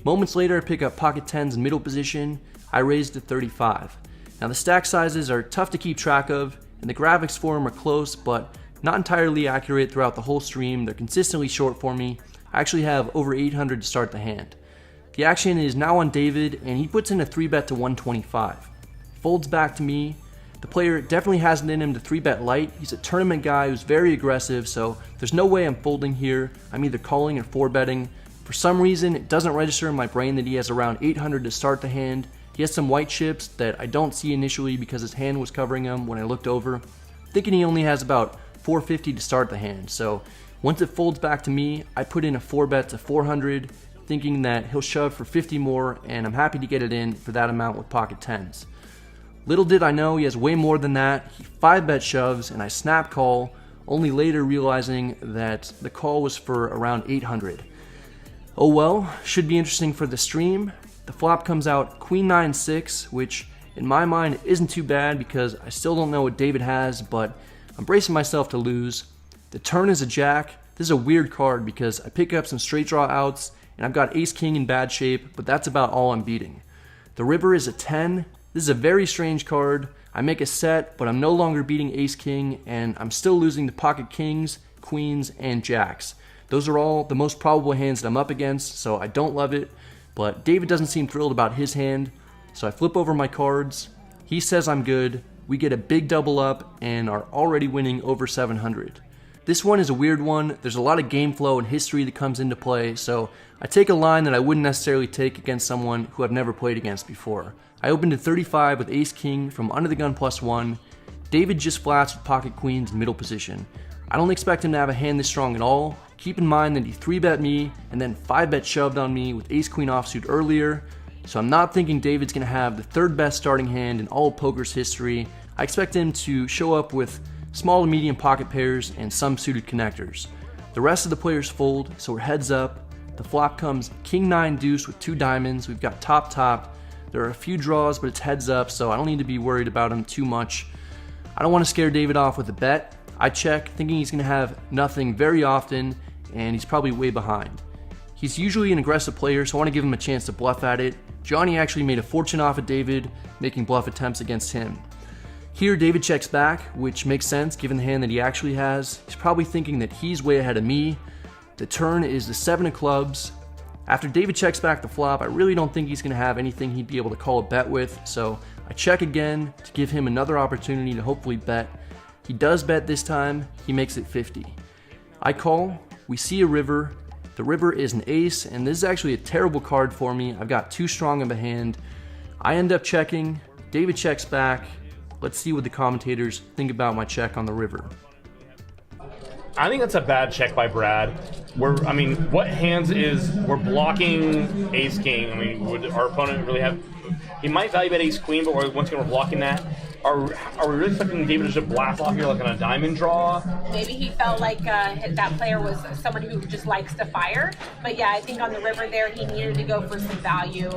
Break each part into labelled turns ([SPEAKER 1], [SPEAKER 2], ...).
[SPEAKER 1] Moments later, I pick up pocket tens in middle position. I raise to 35. Now the stack sizes are tough to keep track of, and the graphics for them are close, but not entirely accurate throughout the whole stream. They're consistently short for me. I actually have over 800 to start the hand. The action is now on David, and he puts in a 3-bet to 125. Folds back to me. The player definitely has it in him to 3-bet light. He's a tournament guy who's very aggressive, so there's no way I'm folding here. I'm either calling or 4-betting. For some reason, it doesn't register in my brain that he has around 800 to start the hand. He has some white chips that I don't see initially because his hand was covering him when I looked over. Thinking he only has about 450 to start the hand, so once it folds back to me, I put in a 4-bet to 400, thinking that he'll shove for 50 more, and I'm happy to get it in for that amount with pocket tens. Little did I know he has way more than that. He 5-bet shoves, and I snap call, only later realizing that the call was for around 800. Oh well, should be interesting for the stream. The flop comes out Queen 9-6, which in my mind isn't too bad because I still don't know what David has, but I'm bracing myself to lose. The turn is a jack. This is a weird card because I pick up some straight draw outs, and I've got ace-king in bad shape, but that's about all I'm beating. The river is a 10. This is a very strange card. I make a set, but I'm no longer beating ace-king, and I'm still losing to pocket kings, queens, and jacks. Those are all the most probable hands that I'm up against, so I don't love it, but David doesn't seem thrilled about his hand, so I flip over my cards. He says I'm good. We get a big double up and are already winning over 700. This one is a weird one. There's a lot of game flow and history that comes into play, so I take a line that I wouldn't necessarily take against someone who I've never played against before. I opened at 35 with ace-king from under the gun +1. David just flats with pocket queens in middle position. I don't expect him to have a hand this strong at all. Keep in mind that he 3-bet me and then 5-bet shoved on me with ace-queen offsuit earlier, so I'm not thinking David's going to have the 3rd best starting hand in all of poker's history. I expect him to show up with small to medium pocket pairs and some suited connectors. The rest of the players fold, so we're heads up. The flop comes king 9 deuce with 2 diamonds. We've got top. There are a few draws, but it's heads up, so I don't need to be worried about him too much. I don't want to scare David off with a bet. I check, thinking he's going to have nothing very often, and he's probably way behind. He's usually an aggressive player, so I want to give him a chance to bluff at it. Johnny actually made a fortune off of David, making bluff attempts against him. Here, David checks back, which makes sense given the hand that he actually has. He's probably thinking that he's way ahead of me. The turn is the 7 of clubs. After David checks back the flop, I really don't think he's going to have anything he'd be able to call a bet with, so I check again to give him another opportunity to hopefully bet. He does bet this time. He makes it 50. I call. We see a river. The river is an ace, and this is actually a terrible card for me. I've got too strong of a hand. I end up checking. David checks back. Let's see what the commentators think about my check on the river.
[SPEAKER 2] I think that's a bad check by Brad. What hands is we're blocking ace king? Would our opponent really have? He might value bet ace queen, but once again we're blocking that. Are we really expecting David to just blast off here like on a diamond draw?
[SPEAKER 3] Maybe he felt like that player was someone who just likes to fire. But yeah, I think on the river there he needed to go for some value.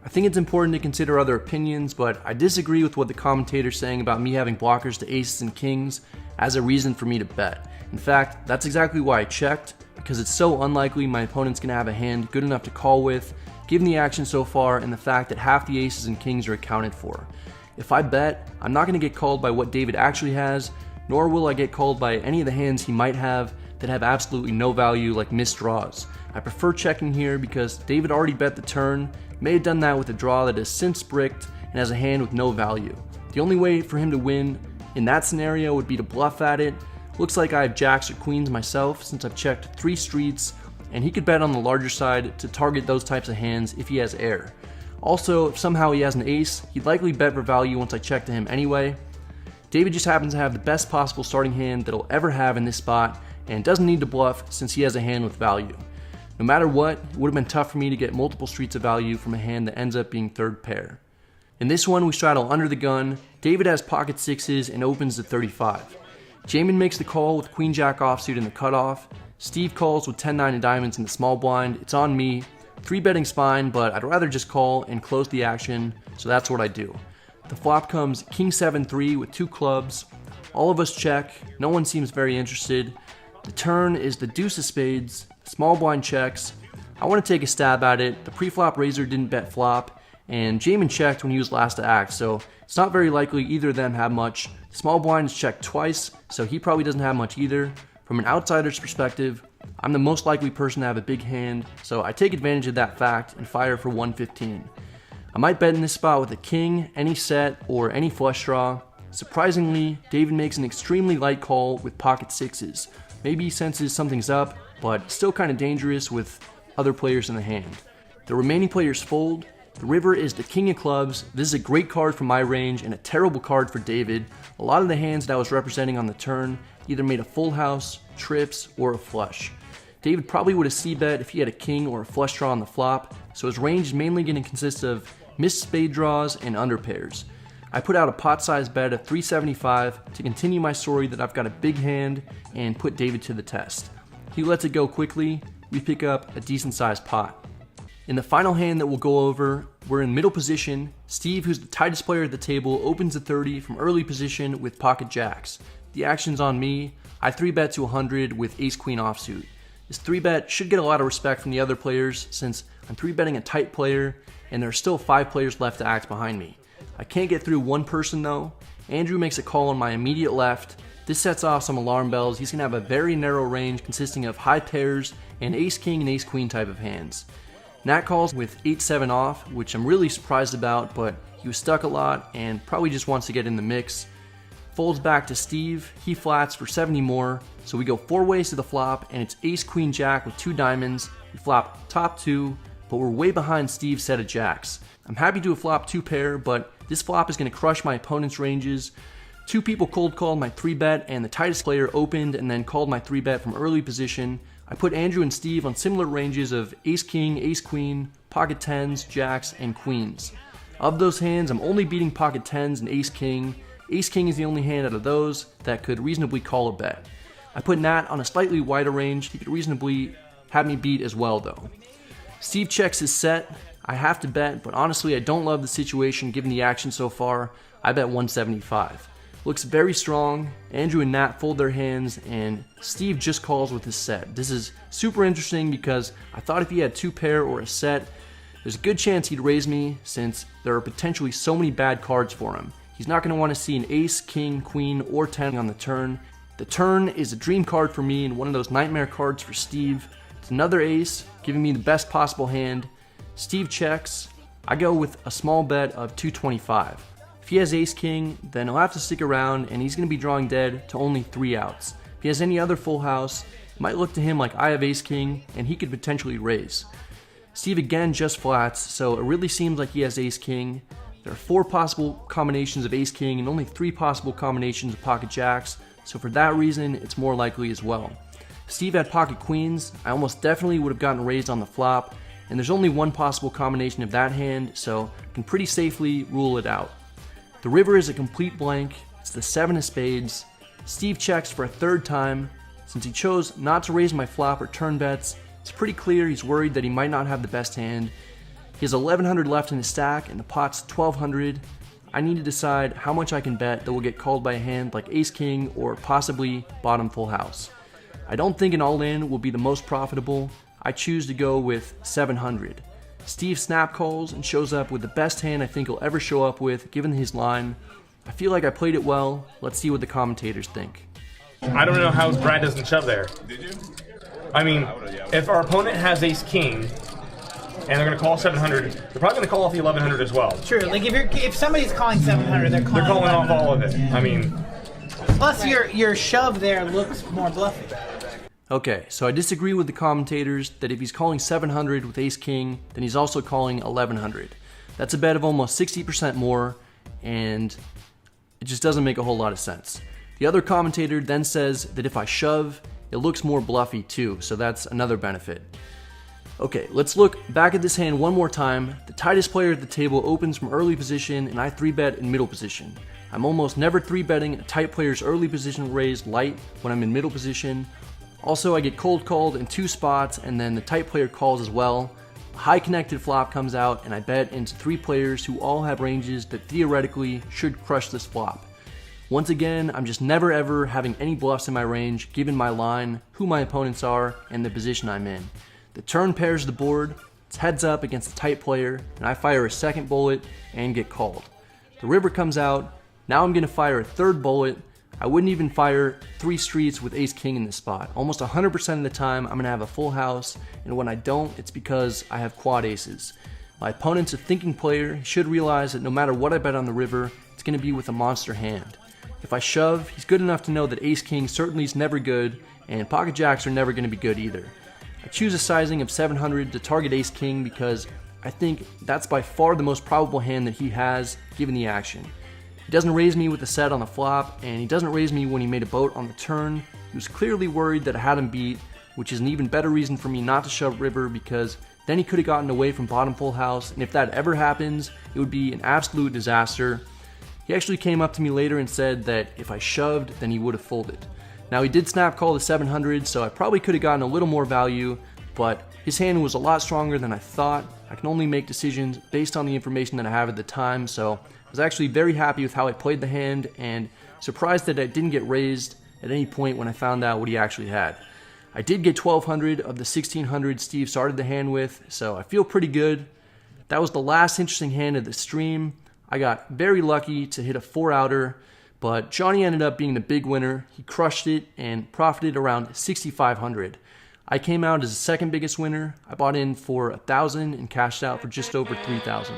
[SPEAKER 1] I think it's important to consider other opinions, but I disagree with what the commentator's saying about me having blockers to aces and kings as a reason for me to bet. In fact, that's exactly why I checked, because it's so unlikely my opponent's going to have a hand good enough to call with, given the action so far and the fact that half the aces and kings are accounted for. If I bet, I'm not going to get called by what David actually has, nor will I get called by any of the hands he might have that have absolutely no value, like missed draws. I prefer checking here because David already bet the turn, may have done that with a draw that is since bricked and has a hand with no value. The only way for him to win in that scenario would be to bluff at it. Looks like I have jacks or queens myself since I've checked 3 streets, and he could bet on the larger side to target those types of hands if he has air. Also, if somehow he has an ace, he'd likely bet for value once I check to him anyway. David just happens to have the best possible starting hand that he'll ever have in this spot, and doesn't need to bluff since he has a hand with value. No matter what, it would have been tough for me to get multiple streets of value from a hand that ends up being 3rd pair. In this one, we straddle under the gun. David has pocket 6s and opens to 35. Jamin makes the call with queen jack offsuit in the cutoff. Steve calls with 10-9 of diamonds in the small blind. It's on me. 3-betting's fine, but I'd rather just call and close the action, so that's what I do. The flop comes king 7-3 with 2 clubs. All of us check. No one seems very interested. The turn is the deuce of spades. Small blind checks. I want to take a stab at it. The pre-flop raiser didn't bet flop, and Jamin checked when he was last to act, so it's not very likely either of them have much. Small blind is checked twice, so he probably doesn't have much either. From an outsider's perspective, I'm the most likely person to have a big hand, so I take advantage of that fact and fire for 115. I might bet in this spot with a king, any set, or any flush draw. Surprisingly, David makes an extremely light call with pocket sixes. Maybe he senses something's up, but still kind of dangerous with other players in the hand. The remaining players fold. The river is the king of clubs. This is a great card for my range and a terrible card for David. A lot of the hands that I was representing on the turn either made a full house, trips, or a flush. David probably would have c-bet if he had a king or a flush draw on the flop, so his range is mainly going to consist of missed spade draws and underpairs. I put out a pot-sized bet of 375 to continue my story that I've got a big hand and put David to the test. He lets it go quickly. We pick up a decent-sized pot. In the final hand that we'll go over, we're in middle position. Steve, who's the tightest player at the table, opens a 30 from early position with pocket jacks. The action's on me. I 3-bet to 100 with ace-queen offsuit. This 3-bet should get a lot of respect from the other players since I'm 3-betting a tight player and there are still 5 players left to act behind me. I can't get through one person though. Andrew makes a call on my immediate left. This sets off some alarm bells. He's going to have a very narrow range consisting of high pairs and ace-king and ace-queen type of hands. Nat calls with 8-7 off, which I'm really surprised about, but he was stuck a lot and probably just wants to get in the mix. Folds back to Steve. He flats for 70 more, so we go 4 ways to the flop, and it's ace-queen jack with 2 diamonds. We flop top 2, but we're way behind Steve's set of jacks. I'm happy to have flopped 2 pair, but this flop is going to crush my opponent's ranges. 2 people cold called my 3-bet, and the tightest player opened and then called my 3-bet from early position. I put Andrew and Steve on similar ranges of ace-king, ace-queen, pocket 10s, jacks, and queens. Of those hands, I'm only beating pocket 10s and ace-king. Ace-king is the only hand out of those that could reasonably call a bet. I put Nat on a slightly wider range. He could reasonably have me beat as well though. Steve checks his set. I have to bet, but honestly I don't love the situation given the action so far. I bet 175. Looks very strong. Andrew and Nat fold their hands and Steve just calls with his set. This is super interesting because I thought if he had 2 pair or a set, there's a good chance he'd raise me since there are potentially so many bad cards for him. He's not going to want to see an ace, king, queen, or 10 on the turn. The turn is a dream card for me and one of those nightmare cards for Steve. It's another ace, giving me the best possible hand. Steve checks. I go with a small bet of 225. If he has ace-king, then he'll have to stick around and he's going to be drawing dead to only 3 outs. If he has any other full house, it might look to him like I have ace-king and he could potentially raise. Steve again just flats, so it really seems like he has ace-king. There are 4 possible combinations of ace-king and only 3 possible combinations of pocket jacks, so for that reason, it's more likely as well. If Steve had pocket queens, I almost definitely would have gotten raised on the flop, and there's only 1 possible combination of that hand, so I can pretty safely rule it out. The river is a complete blank. It's the 7 of spades. Steve checks for a 3rd time. Since he chose not to raise my flop or turn bets, it's pretty clear he's worried that he might not have the best hand. He has 1100 left in his stack and the pot's 1200. I need to decide how much I can bet that will get called by a hand like ace-king or possibly bottom full house. I don't think an all-in will be the most profitable. I choose to go with 700. Steve snap calls and shows up with the best hand I think he'll ever show up with given his line. I feel like I played it well. Let's see what the commentators think.
[SPEAKER 2] I don't know how Brad doesn't shove there.
[SPEAKER 4] Did you?
[SPEAKER 2] I mean, if our opponent has ace-king, and they're going to call 700, they're probably going to call off the 1100 as well.
[SPEAKER 5] True. Like if somebody's calling 700, they're calling
[SPEAKER 2] off all of it. I mean,
[SPEAKER 5] plus your shove there looks more bluffy.
[SPEAKER 1] Okay, so I disagree with the commentators that if he's calling 700 with ace-king, then he's also calling 1100. That's a bet of almost 60% more, and it just doesn't make a whole lot of sense. The other commentator then says that if I shove, it looks more bluffy too, so that's another benefit. Okay, let's look back at this hand one more time. The tightest player at the table opens from early position, and I 3-bet in middle position. I'm almost never 3-betting a tight player's early position raised light when I'm in middle position. Also, I get cold called in 2 spots, and then the tight player calls as well. A high connected flop comes out, and I bet into 3 players who all have ranges that theoretically should crush this flop. Once again, I'm just never ever having any bluffs in my range given my line, who my opponents are, and the position I'm in. The turn pairs the board, it's heads up against a tight player, and I fire a second bullet and get called. The river comes out, now I'm gonna fire a third bullet. I wouldn't even fire 3 streets with ace-king in this spot. Almost 100% of the time, I'm gonna have a full house, and when I don't, it's because I have quad aces. My opponent's a thinking player. He should realize that no matter what I bet on the river, it's gonna be with a monster hand. If I shove, he's good enough to know that ace-king certainly is never good, and pocket jacks are never gonna be good either. I choose a sizing of 700 to target ace-king because I think that's by far the most probable hand that he has, given the action. He doesn't raise me with a set on the flop, and he doesn't raise me when he made a boat on the turn. He was clearly worried that I had him beat, which is an even better reason for me not to shove river, because then he could have gotten away from bottom full house, and if that ever happens, it would be an absolute disaster. He actually came up to me later and said that if I shoved, then he would have folded. Now he did snap call the 700, so I probably could have gotten a little more value, but his hand was a lot stronger than I thought. I can only make decisions based on the information that I have at the time, so I was actually very happy with how I played the hand and surprised that I didn't get raised at any point when I found out what he actually had. I did get 1200 of the 1600 Steve started the hand with, so I feel pretty good. That was the last interesting hand of the stream. I got very lucky to hit a 4-outer, but Johnny ended up being the big winner. He crushed it and profited around 6,500. I came out as the second biggest winner. I bought in for 1,000 and cashed out for just over 3,000.